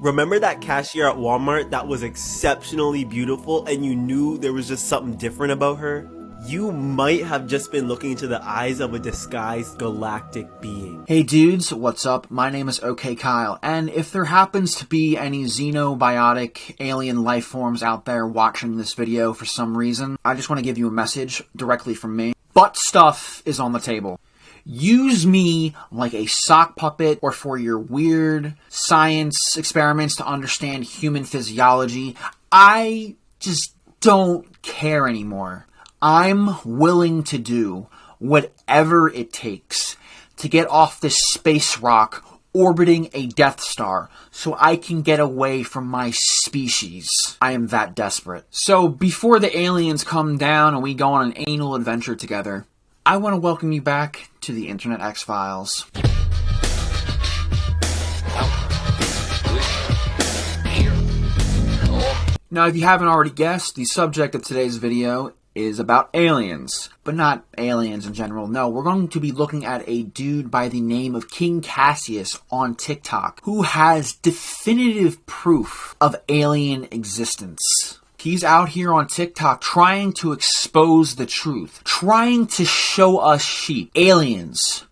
Remember that cashier at Walmart that was exceptionally beautiful and you knew there was just something different about her? You might have just been looking into the eyes of a disguised galactic being. Hey dudes, what's up? My name is OK Kyle, and if there happens to be any xenobiotic alien life forms out there watching this video for some reason, I just want to give you a message directly from me. Butt stuff is on the table. Use me like a sock puppet or for your weird science experiments to understand human physiology. I just don't care anymore. I'm willing to do whatever it takes to get off this space rock orbiting a Death Star so I can get away from my species. I am that desperate. So before the aliens come down and we go on an anal adventure together, I want to welcome you back to the Internet X-Files. Now, if you haven't already guessed, the subject of today's video is about aliens, but not aliens in general. No, we're going to be looking at a dude by the name of King Cassius on TikTok who has definitive proof of alien existence. He's out here on TikTok trying to expose the truth, trying to show us sheep. Aliens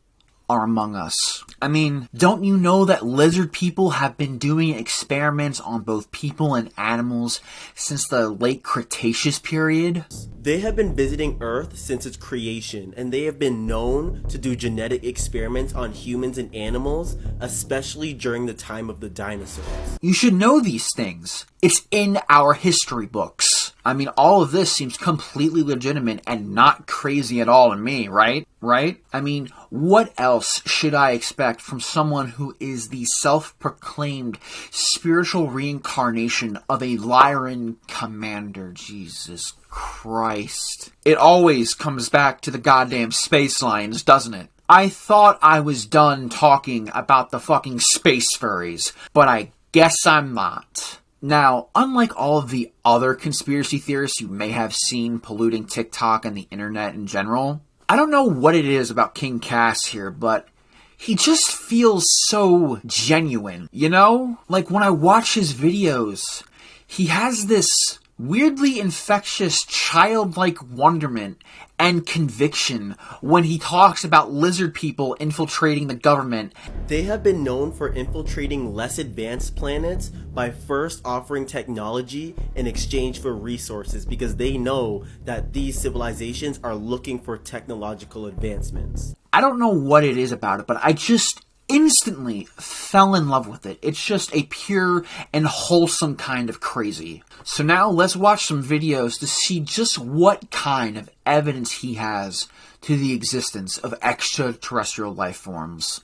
are among us. I mean, don't you know that lizard people have been doing experiments on both people and animals since the late Cretaceous period? They have been visiting Earth since its creation, and they have been known to do genetic experiments on humans and animals, especially during the time of the dinosaurs. You should know these things. It's in our history books. I mean, all of this seems completely legitimate and not crazy at all to me, right? Right? I mean, what else should I expect from someone who is the self-proclaimed spiritual reincarnation of a Lyran commander? Jesus Christ. It always comes back to the goddamn space lines, doesn't it? I thought I was done talking about the fucking space furries, but I guess I'm not. Now, unlike all of the other conspiracy theorists you may have seen polluting TikTok and the internet in general, I don't know what it is about King Cass here, but he just feels so genuine, you know? Like when I watch his videos, he has this weirdly infectious childlike wonderment and conviction when he talks about lizard people infiltrating the government. They have been known for infiltrating less advanced planets by first offering technology in exchange for resources because they know that these civilizations are looking for technological advancements. I don't know what it is about it, but I just instantly fell in love with it. It's just a pure and wholesome kind of crazy. So now let's watch some videos to see just what kind of evidence he has to the existence of extraterrestrial life forms.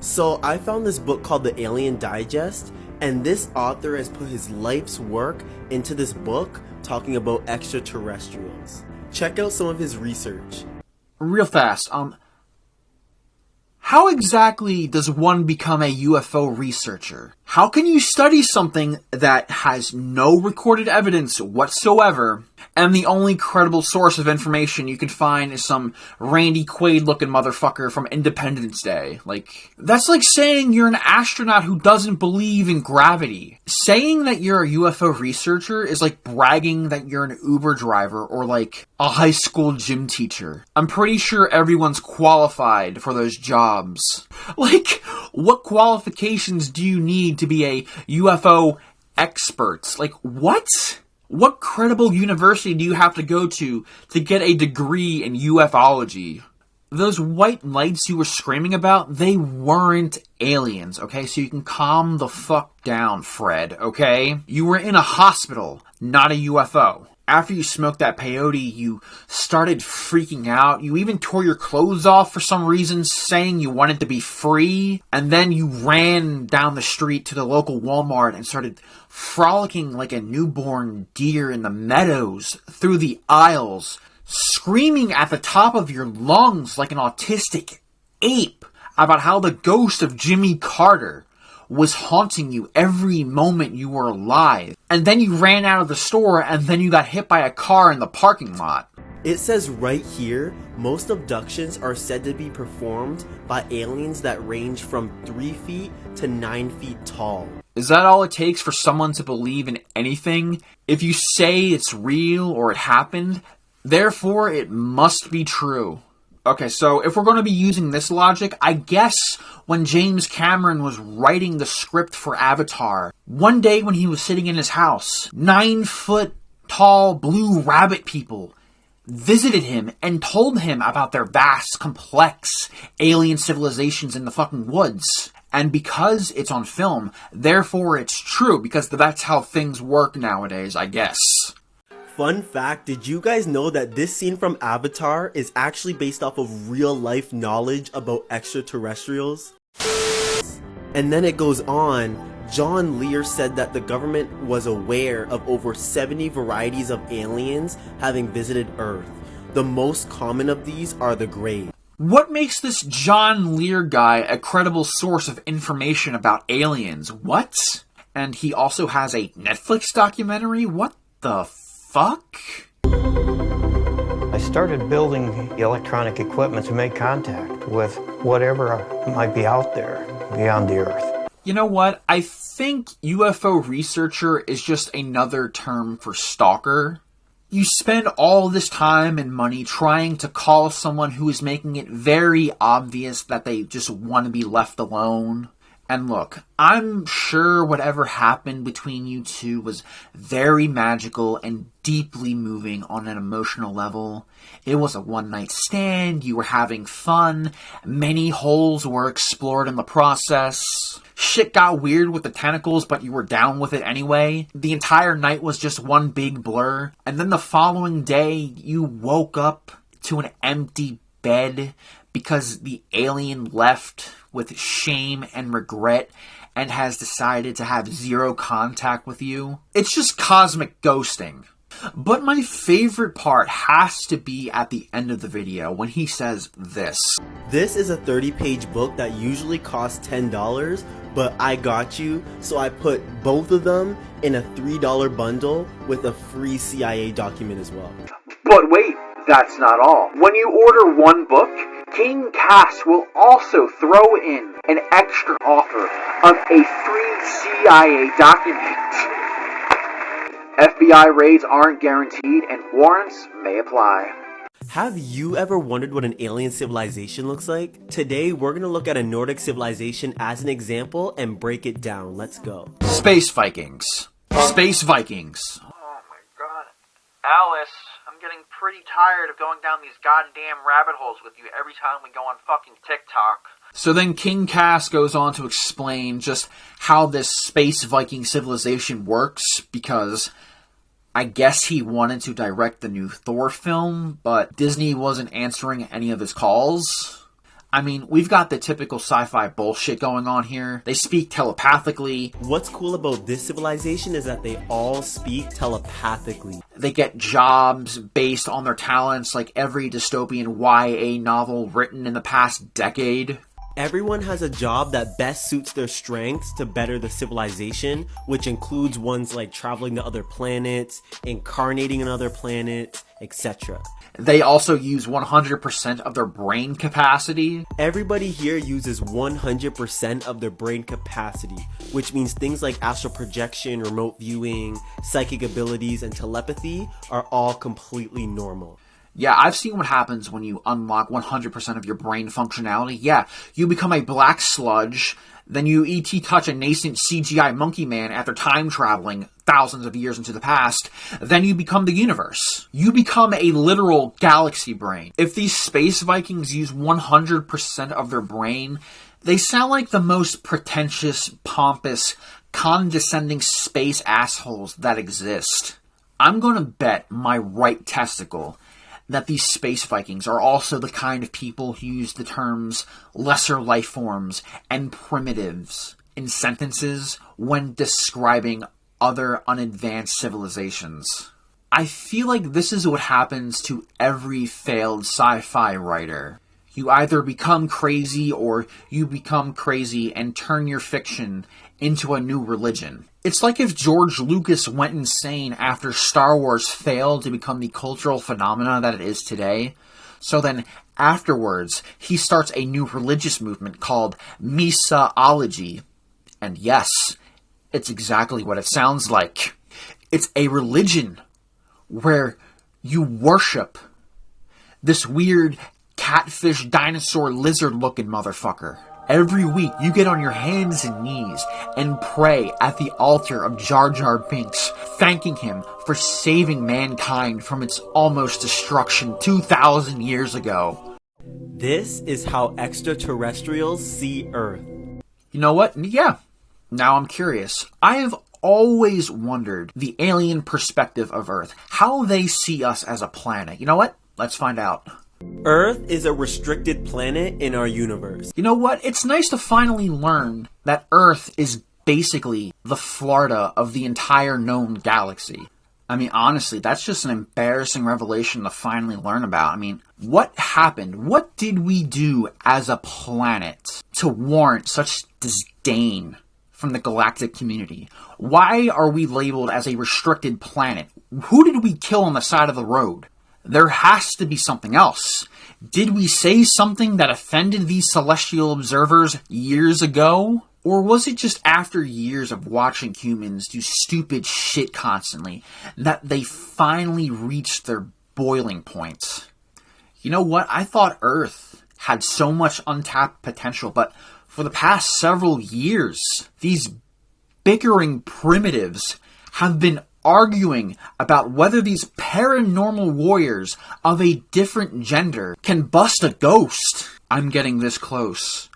So I found this book called The Alien Digest, and this author has put his life's work into this book talking about extraterrestrials. Check out some of his research. Real fast, how exactly does one become a UFO researcher? How can you study something that has no recorded evidence whatsoever, and the only credible source of information you can find is some Randy Quaid-looking motherfucker from Independence Day? Like, that's like saying you're an astronaut who doesn't believe in gravity. Saying that you're a UFO researcher is like bragging that you're an Uber driver or like a high school gym teacher. I'm pretty sure everyone's qualified for those jobs. Like, what qualifications do you need to be a UFO expert? Like, what? What credible university do you have to go to get a degree in ufology? Those white lights you were screaming about, they weren't aliens, okay? So you can calm the fuck down, Fred, okay? You were in a hospital, not a UFO. After you smoked that peyote, you started freaking out. You even tore your clothes off for some reason, saying you wanted to be free. And then you ran down the street to the local Walmart and started frolicking like a newborn deer in the meadows through the aisles, screaming at the top of your lungs like an autistic ape about how the ghost of Jimmy Carter was haunting you every moment you were alive. And then you ran out of the store and then you got hit by a car in the parking lot. It says right here, most abductions are said to be performed by aliens that range from 3 feet to 9 feet tall. Is that all it takes for someone to believe in anything? If you say it's real or it happened, therefore it must be true. Okay, so if we're going to be using this logic, I guess when James Cameron was writing the script for Avatar, one day when he was sitting in his house, 9-foot tall blue rabbit people visited him and told him about their vast, complex alien civilizations in the fucking woods. And because it's on film, therefore it's true, because that's how things work nowadays, I guess. Fun fact, did you guys know that this scene from Avatar is actually based off of real life knowledge about extraterrestrials? And then it goes on, John Lear said that the government was aware of over 70 varieties of aliens having visited Earth. The most common of these are the Greys. What makes this John Lear guy a credible source of information about aliens? What? And he also has a Netflix documentary? What the fuck? I started building the electronic equipment to make contact with whatever might be out there beyond the Earth. You know what? I think UFO researcher is just another term for stalker. You spend all this time and money trying to call someone who is making it very obvious that they just want to be left alone. And look, I'm sure whatever happened between you two was very magical and deeply moving on an emotional level. It was a one-night stand, you were having fun, many holes were explored in the process. Shit got weird with the tentacles, but you were down with it anyway. The entire night was just one big blur. And then the following day, you woke up to an empty bed because the alien left with shame and regret and has decided to have zero contact with you. It's just cosmic ghosting. But my favorite part has to be at the end of the video when he says this. This is a 30-page book that usually costs $10, but I got you, so I put both of them in a $3 bundle with a free CIA document as well. But wait, that's not all. When you order one book, King Cass will also throw in an extra offer of a free CIA document. FBI raids aren't guaranteed and warrants may apply. Have you ever wondered what an alien civilization looks like? Today, we're going to look at a Nordic civilization as an example and break it down. Let's go. Space Vikings. Space Vikings. Oh my god. Alice, I'm getting pretty tired of going down these goddamn rabbit holes with you every time we go on fucking TikTok. So then King Cass goes on to explain just how this Space Viking civilization works, because I guess he wanted to direct the new Thor film, but Disney wasn't answering any of his calls. I mean, we've got the typical sci-fi bullshit going on here. They speak telepathically. What's cool about this civilization is that they all speak telepathically. They get jobs based on their talents, like every dystopian YA novel written in the past decade. Everyone has a job that best suits their strengths to better the civilization, which includes ones like traveling to other planets, incarnating on other planets, etc. They also use 100% of their brain capacity. Everybody here uses 100% of their brain capacity, which means things like astral projection, remote viewing, psychic abilities, and telepathy are all completely normal. Yeah, I've seen what happens when you unlock 100% of your brain functionality. Yeah, you become a black sludge, then you E.T. touch a nascent CGI monkey man after time traveling thousands of years into the past, then you become the universe. You become a literal galaxy brain. If these space Vikings use 100% of their brain, they sound like the most pretentious, pompous, condescending space assholes that exist. I'm gonna bet my right testicle that these space Vikings are also the kind of people who use the terms lesser life forms and primitives in sentences when describing other unadvanced civilizations. I feel like this is what happens to every failed sci-fi writer. You either become crazy or you become crazy and turn your fiction into a new religion. It's like if George Lucas went insane after Star Wars failed to become the cultural phenomena that it is today. So then afterwards, he starts a new religious movement called Misaology. And yes, It's exactly what it sounds like. It's a religion where you worship this weird catfish dinosaur lizard looking motherfucker. Every week you get on your hands and knees and pray at the altar of Jar Jar Binks, thanking him for saving mankind from its almost destruction 2,000 years ago. This is how extraterrestrials see Earth. You know what? Yeah. Now I'm curious. I have always wondered the alien perspective of Earth, how they see us as a planet. You know what? Let's find out. Earth is a restricted planet in our universe. You know what? It's nice to finally learn that Earth is basically the Florida of the entire known galaxy. I mean, honestly, that's just an embarrassing revelation to finally learn about. I mean, what happened? What did we do as a planet to warrant such disdain from the galactic community? Why are we labeled as a restricted planet? Who did we kill on the side of the road? There has to be something else. Did we say something that offended these celestial observers years ago? Or was it just after years of watching humans do stupid shit constantly that they finally reached their boiling point? You know what? I thought Earth had so much untapped potential, but for the past several years, these bickering primitives have been arguing about whether these paranormal warriors of a different gender can bust a ghost. I'm getting this close.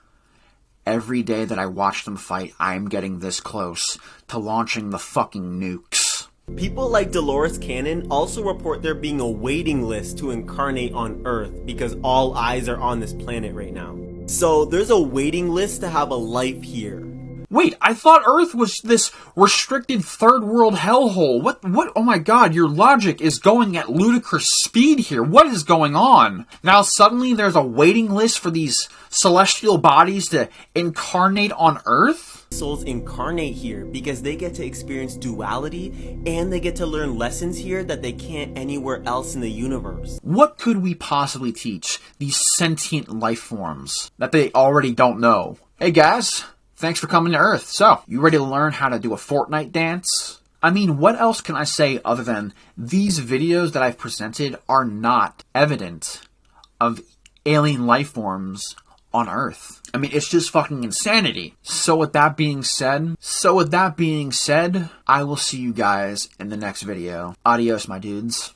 Every day that I watch them fight, I'm getting this close to launching the fucking nukes. People like Dolores Cannon also report there being a waiting list to incarnate on Earth because all eyes are on this planet right now. So there's a waiting list to have a life here. Wait, I thought Earth was this restricted third world hellhole. What, oh my god, your logic is going at ludicrous speed here. What is going on? Now suddenly there's a waiting list for these celestial bodies to incarnate on Earth? Souls incarnate here because they get to experience duality and they get to learn lessons here that they can't anywhere else in the universe. What could we possibly teach these sentient life forms that they already don't know? Hey guys, thanks for coming to Earth. So, you ready to learn how to do a Fortnite dance? I mean, what else can I say other than these videos that I've presented are not evident of alien life forms on Earth? I mean, it's just fucking insanity. So with that being said, I will see you guys in the next video. Adios, my dudes.